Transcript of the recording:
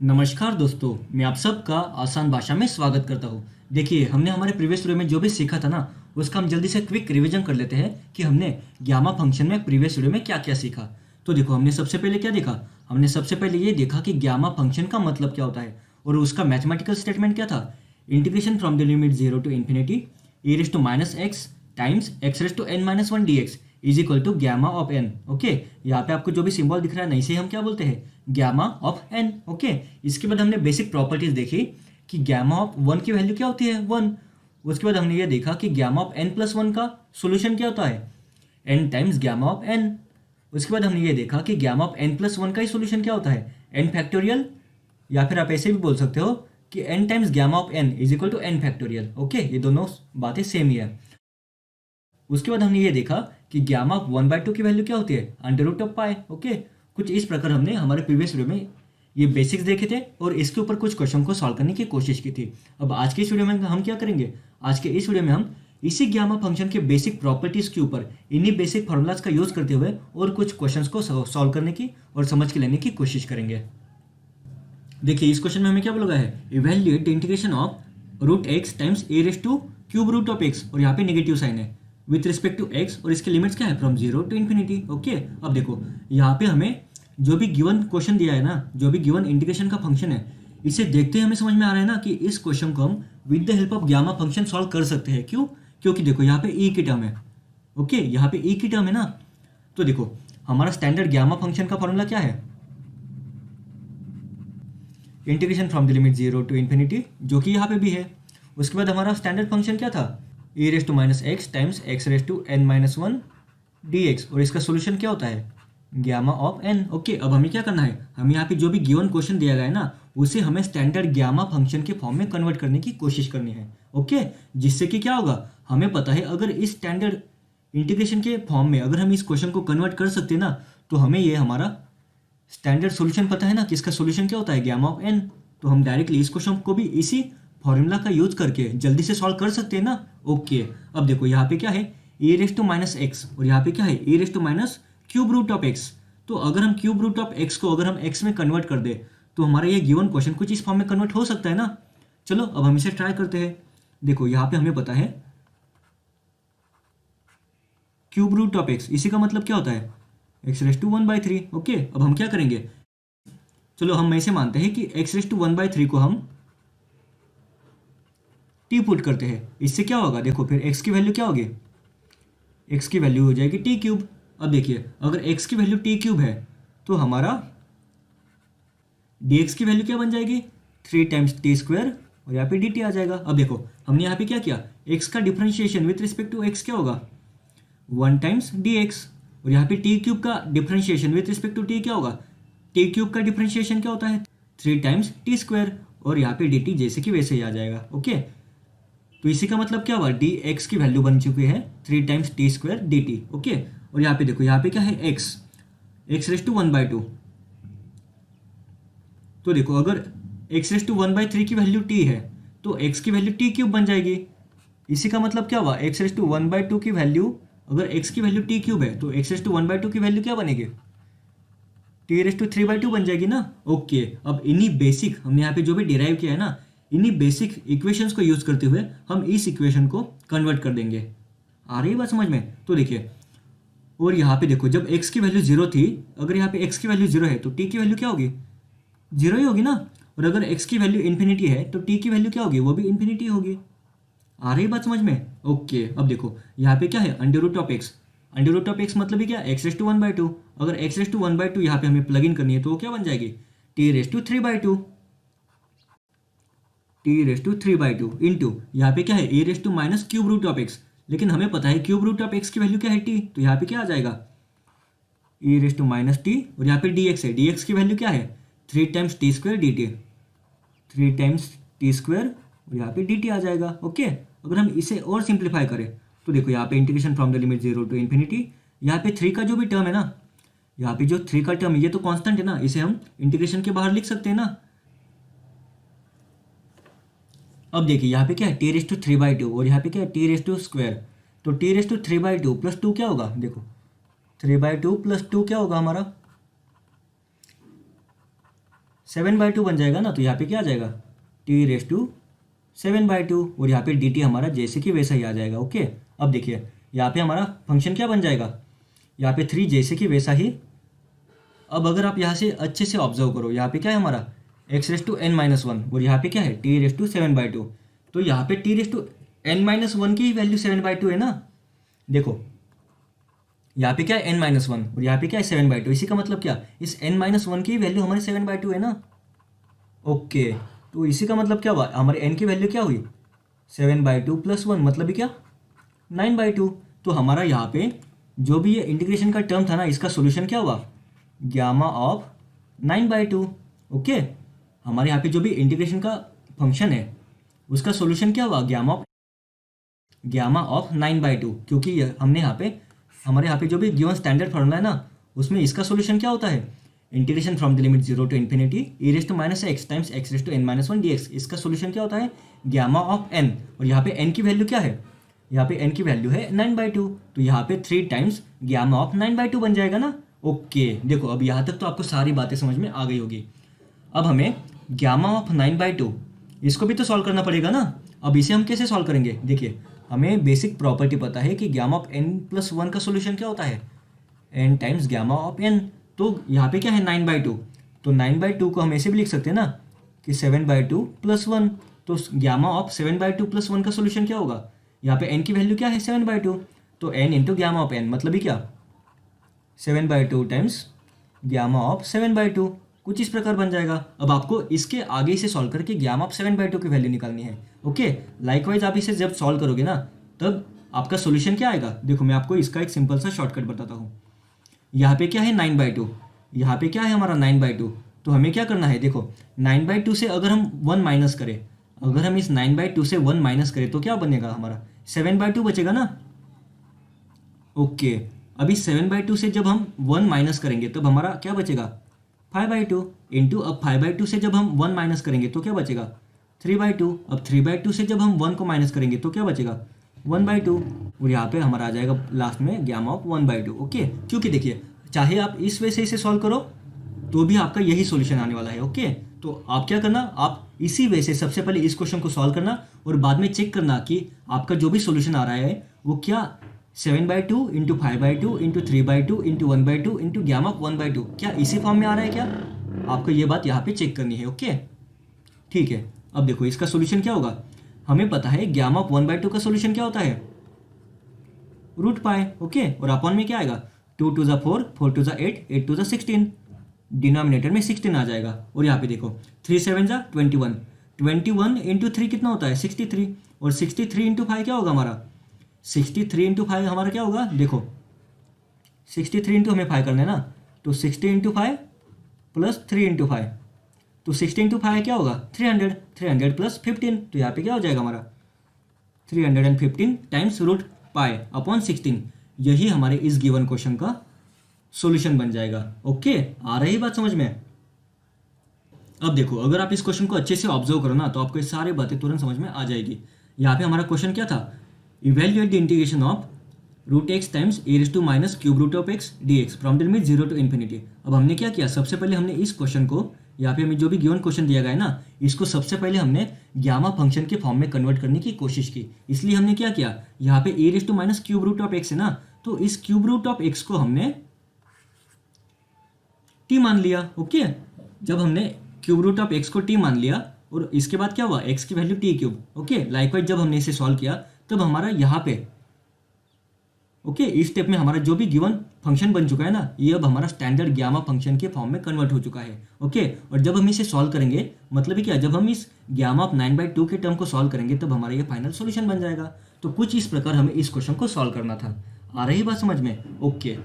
नमस्कार दोस्तों, मैं आप सबका आसान भाषा में स्वागत करता हूँ। देखिए, हमने हमारे प्रीवियस वीडियो में जो भी सीखा था ना, उसका हम जल्दी से क्विक रिवीजन कर लेते हैं कि हमने गामा फंक्शन में प्रीवियस वीडियो में क्या-क्या सीखा। तो देखो, हमने सबसे पहले क्या देखा? हमने सबसे पहले ये देखा कि गामा फंक्शन का मतलब क्या होता है और उसका मैथमेटिकल स्टेटमेंट क्या था? Integration from the limit 0 to infinity e raise to minus x times x raise to n minus one d x is equal to gamma of n. Okay, यहाँ पे आपको जो भी सिंबल दिख रहा है ना, इसे हम क्या बोलते हैं? Gamma of n. ओके, इसके बाद हमने बेसिक प्रॉपर्टीज देखी कि गैमा ऑफ वन की वैल्यू क्या होती है? वन। उसके बाद हमने ये देखा कि gamma of n plus one का सोल्यूशन क्या होता है? N times gamma of n. उसके बाद हमने ये देखा कि gamma of n plus one का ही सोल्यूशन क्या होता है? एन फैक्टोरियल, या फिर आप ऐसे भी बोल सकते हो कि n times gamma of n is equal to n factorial. Okay, ये दोनों बातें सेम ही है। उसके बाद हमने ये देखा कि gamma of one by two की वैल्यू क्या होती है? Under root of pi. Okay, कुछ इस प्रकार हमने हमारे प्रीवियस वीडियो में ये बेसिक्स देखे थे और इसके ऊपर कुछ क्वेश्चन को सॉल्व करने की कोशिश की थी। अब आज के इस वीडियो में हम क्या करेंगे? आज के इस वीडियो में हम इसी गैमा फंक्शन के बेसिक प्रॉपर्टीज के ऊपर इन्हीं बेसिक फॉर्मूलाज का यूज करते हुए और कुछ क्वेश्चंस को सॉल्व करने की और समझ के लेने की कोशिश करेंगे। देखिए, इस क्वेश्चन में हमें क्या बोला है? Evaluate the integration of root x times a raise to cube root of x, और यहाँ पे नेगेटिव साइन है, विथ रिस्पेक्ट टू एक्स, और इसके लिमिट्स क्या है? From zero to infinity. Okay, अब देखो यहाँ पे हमें जो भी गिवन क्वेश्चन दिया है ना, जो भी गिवन इंटीग्रेशन का फंक्शन है, इसे देखते ही हमें समझ में आ रहा है ना कि इस क्वेश्चन को हम with the help of gamma function solve कर सकते हैं। क्यों? क्योंकि देखो यहाँ पे ई की टर्म है। ओके, यहाँ पे ई की टर्म है ना, तो देखो हमारा स्टैंडर्ड गामा फंक्शन का फॉर्मूला क्या है? Integration from the limit 0 to infinity, जो कि यहाँ पे भी है। उसके बाद हमारा स्टैंडर्ड फंक्शन क्या था? e raise to minus x times x raise to n minus one d x, और इसका सोल्यूशन क्या होता है? Gamma of n। ओके, अब हमें क्या करना है? हमें यहाँ पे जो भी गिवन क्वेश्चन दिया गया है ना, उसे हमें स्टैंडर्ड गैमा फंक्शन के फॉर्म में कन्वर्ट करने की कोशिश करनी है। ओके, जिससे कि क्या होगा? हमें पता है अगर इस स्टैंडर्ड इंटीग्रेशन के फॉर्म में अगर हम इस क्वेश्चन को कन्वर्ट कर सकते हैं ना, तो हमें ये हमारा स्टैंडर्ड सॉल्यूशन पता है ना कि इसका सॉल्यूशन क्या होता है? Gamma of n. तो हम डायरेक्टली इस क्वेश्चन को भी इसी फॉर्मूला का यूज करके जल्दी से सॉल्व कर सकते हैं ना। ओके, अब देखो यहाँ पे क्या है? A raise to minus X, और यहाँ पे क्या है? A raise to minus cube root of X. तो अगर हम क्यूब रूट ऑफ एक्स को अगर हम एक्स में कन्वर्ट कर दे, तो हमारा ये गिवन क्वेश्चन कुछ इस फॉर्म में कन्वर्ट हो सकता है ना। चलो अब हम इसे ट्राई करते हैं। देखो यहाँ पे हमें पता है क्यूब रूट ऑफ एक्स, इसी का मतलब क्या होता है? X raise to one by three. Okay, अब हम क्या करेंगे? चलो हम ऐसे मानते हैं कि x raise to one by three को हम टी पुट करते हैं। इससे क्या होगा? देखो फिर एक्स की वैल्यू क्या होगी? एक्स की वैल्यू हो जाएगी टी क्यूब। अब देखिए, अगर एक्स की वैल्यू टी क्यूब है तो हमारा डी एक्स की वैल्यू क्या बन जाएगी? थ्री टाइम्स टी स्क्वायर, और यहाँ पे डी टी आ जाएगा। अब देखो हमने यहाँ पे क्या किया? एक्स का differentiation with respect to x क्या होगा? वन टाइम्स डी एक्स, और यहाँ पे टी क्यूब का differentiation with respect to t क्या होगा? टी क्यूब का डिफ्रेंशिएशन क्या होता है? थ्री टाइम्स टी स्क्वायर, और यहाँ पे डी टी जैसे कि वैसे ही आ जाएगा। ओके, तो इसी का मतलब क्या हुआ? डी एक्स की वैल्यू बन चुकी है three times T square d t. Okay, और यहाँ पे देखो यहाँ पे क्या है? X, x raise to one by two. तो देखो अगर x raise to one by three की वैल्यू टी है तो एक्स की वैल्यू टी क्यूब बन जाएगी। इसी का मतलब क्या हुआ? X raise to one by two की वैल्यू, अगर एक्स की वैल्यू टी क्यूब है तो x raise to one by two की वैल्यू क्या बनेगी? T raise to three by two बन जाएगी ना। ओके, अब इन्हीं बेसिक हमने यहाँ पे जो भी डिराइव किया है ना, इन्हीं बेसिक इक्वेशंस को यूज करते हुए हम इस इक्वेशन को कन्वर्ट कर देंगे। आ रही बात समझ में? तो देखिए, और यहाँ पे देखो जब x की वैल्यू जीरो थी, अगर यहाँ पे x की वैल्यू जीरो है तो t की वैल्यू क्या होगी? जीरो ही होगी ना। और अगर x की वैल्यू इन्फिनिटी है तो t की वैल्यू क्या होगी? वो भी इन्फिनिटी होगी। आ रही बात समझ में? ओके, अब देखो यहाँ पे क्या है? Under root of X. Under root of X मतलब ही क्या? X raise to one by two. अगर x raise to one by two यहाँ पे हमें प्लग इन करनी है तो वो क्या बन जाएगी? T raise to three by two. T raise to three by two into यहाँ पे क्या है? A raise to minus cube root of X. लेकिन हमें पता है क्यूब रूट ऑफ एक्स की वैल्यू क्या है? टी। तो यहाँ पे क्या आ जाएगा? A raise to minus T, और यहाँ पे डी एक्स है। डी एक्स की वैल्यू क्या है? Three times T square d T. Three times T square, और यहाँ पे डी टी आ जाएगा। ओके, अगर हम इसे और सिंप्लीफाई करें तो देखो यहाँ पे integration from the limit 0 to infinity, यहाँ पे थ्री का जो भी टर्म है ना, यहाँ पे जो थ्री का टर्म है ये तो कांस्टेंट है ना, इसे हम इंटीग्रेशन के बाहर लिख सकते हैं ना। अब देखिए यहाँ पे क्या है? T raise to three by two, और यहाँ पे क्या है? T raise to square. तो T raise to three by two plus two क्या होगा? देखो three by two plus two क्या होगा हमारा? 7/2 बन जाएगा ना, तो यहाँ पे क्या आ जाएगा t⁻7/2 और यहाँ पे dt हमारा जैसे कि वैसा ही आ जाएगा। ओके, अब देखिए यहाँ पे हमारा फंक्शन क्या बन जाएगा, यहाँ पे 3 जैसे कि वैसा ही। अब अगर आप यहाँ से अच्छे से ऑब्जर्व करो, यहाँ पे क्या है हमारा x⁻n−1 और यहाँ पे क्या है t⁻7/2। तो यहाँ पे t⁻n−1 की वैल्यू 7/2 है ना। देखो यहाँ पे क्या है n-1 और यहाँ पे क्या है 7/2। इसी का मतलब क्या, इस n-1 की वैल्यू हमारी 7/2 है ना। ओके, तो इसी का मतलब क्या हुआ, हमारे n की वैल्यू क्या हुई 7/2 + 1 मतलब ही क्या 9/2। तो हमारा यहाँ पे जो भी ये इंटीग्रेशन का टर्म था ना, इसका सोल्यूशन क्या हुआ गामा ऑफ 9/2। ओके, हमारे यहाँ पे जो भी इंटीग्रेशन का फंक्शन है उसका सोल्यूशन क्या हुआ गामा ऑफ 9/2, क्योंकि हमने यहाँ पे हमारे यहाँ पे जो भी गिवन स्टैंडर्ड फॉर्मूला है ना, उसमें इसका सोल्यूशन क्या होता है integration from the limit 0 to infinity e−x times x⁻n−1 dx। इसका सोल्यूशन क्या होता है गामा ऑफ n, और यहाँ पे n की वैल्यू क्या है, यहाँ पे n की वैल्यू है 9/2। तो यहाँ पे 3 टाइम्स गामा ऑफ 9/2 बन जाएगा ना। ओके, देखो अब यहाँ तक तो आपको सारी बातें समझ में आ गई होगी। अब हमें गामा ऑफ 9/2 इसको भी तो सॉल्व करना पड़ेगा ना। अब इसे हम कैसे सॉल्व करेंगे, देखिए हमें बेसिक प्रॉपर्टी पता है कि गामा ऑफ n+1 का सोल्यूशन क्या होता है n times gamma of n। तो यहाँ पे क्या है 9/2, तो 9/2 को हम ऐसे भी लिख सकते हैं ना कि 7/2 + 1। तो गामा ऑफ 7/2 + 1 का सोल्यूशन क्या होगा, यहाँ पे n की वैल्यू क्या है 7/2, तो n into gamma of n मतलब ही क्या 7/2 टाइम्स गामा ऑफ 7/2, कुछ इस प्रकार बन जाएगा। अब आपको इसके आगे इसे सॉल्व करके गामा ऑफ 7/2 की वैल्यू निकालनी है। ओके, लाइकवाइज आप इसे जब सॉल्व करोगे ना तब आपका सोल्यूशन क्या आएगा, देखो मैं आपको इसका एक सिंपल सा शॉर्टकट बताता हूँ। यहाँ पे क्या है 9/2, यहाँ पे क्या है हमारा 9/2। तो हमें क्या करना है, देखो 9/2 से अगर हम 1 माइनस करें, अगर हम इस 9/2 से 1 माइनस करें तो क्या बनेगा हमारा 7/2 बचेगा ना। ओके, अभी 7/2 से जब हम 1 माइनस करेंगे तब हमारा क्या बचेगा 5/2 इंटू, अब 5/2 से जब हम 1 माइनस करेंगे तो क्या बचेगा 3/2। अब 3/2 से जब हम 1 को माइनस करेंगे तो क्या बचेगा 1/2, और यहाँ पे हमारा आ जाएगा लास्ट में गामा ऑफ 1/2। ओके, क्योंकि देखिए चाहे आप इस वे से इसे सॉल्व करो तो भी आपका यही सॉल्यूशन आने वाला है। ओके, तो आप क्या करना, आप इसी वे से सबसे पहले इस क्वेश्चन को सॉल्व करना और बाद में चेक करना कि आपका जो भी सॉल्यूशन आ रहा है वो क्या 7/2 into 5/2 into 3/2 into 1/2 into gamma of 1/2 क्या इसी फॉर्म में आ रहा है क्या। आपको ये बात यहाँ पे चेक करनी है। ओके, ठीक है। अब देखो इसका सॉल्यूशन क्या होगा, हमें पता है गामा ऑफ 1/2 का सॉल्यूशन क्या होता है √π। ओके, और अपॉन में क्या आएगा 2 to the 4, 4 to the 8, 8 to the 16, denominator में 16 आ जाएगा। और यहाँ पे देखो 3 7 जा 21, 21 इंटू 3 कितना होता है 63, और 63 इंटू 5 क्या होगा हमारा 63 इंटू 5 हमारा क्या होगा, देखो 63 इंटू हमें 5 करना है ना, तो 60 इंटू 5 प्लस 3 इंटू 5, तो 60 इंटू 5 क्या होगा 300, 300 प्लस 15, तो यहाँ पे क्या हो जाएगा हमारा 315 टाइम्स √π अपॉन 16। यही हमारे इस गिवन क्वेश्चन का सॉल्यूशन बन जाएगा। ओके, आ रही बात समझ में। अब देखो अगर आप इस क्वेश्चन को अच्छे से ऑब्जर्व करो ना तो आपको ये सारी बातें तुरंत समझ में आ जाएगी। यहाँ पे हमारा क्वेश्चन क्या था, evaluate the integration of √x times e⁻³ dx from the limit 0 to infinity. अब हमने क्या किया, सबसे पहले हमने इस क्वेश्चन को, यहाँ पे हमें जो भी गिवन क्वेश्चन दिया गया है ना, इसको सबसे पहले हमने गामा फंक्शन के फॉर्म में कन्वर्ट करने की कोशिश की। इसलिए हमने क्या किया, यहाँ पे e⁻³ है ना, तो इस √x को हमने t मान लिया। ओके, जब हमने √x को t मान लिया और इसके बाद क्या हुआ x की वैल्यू t3। ओके, लाइकवाइज जब हमने इसे सॉल्व किया तब हमारा यहाँ पे ओके इस स्टेप में हमारा जो भी गिवन फंक्शन बन चुका है ना, ये अब हमारा स्टैंडर्ड गामा फंक्शन के फॉर्म में कन्वर्ट हो चुका है। ओके, और जब हम इसे सॉल्व करेंगे मतलब क्या, जब हम इस गामा ऑफ 9/2 के टर्म को सॉल्व करेंगे तब हमारा ये फाइनल सॉल्यूशन बन जाएगा। तो कुछ इस प्रकार हमें इस क्वेश्चन को सॉल्व करना था। आ रही बात समझ में। ओके,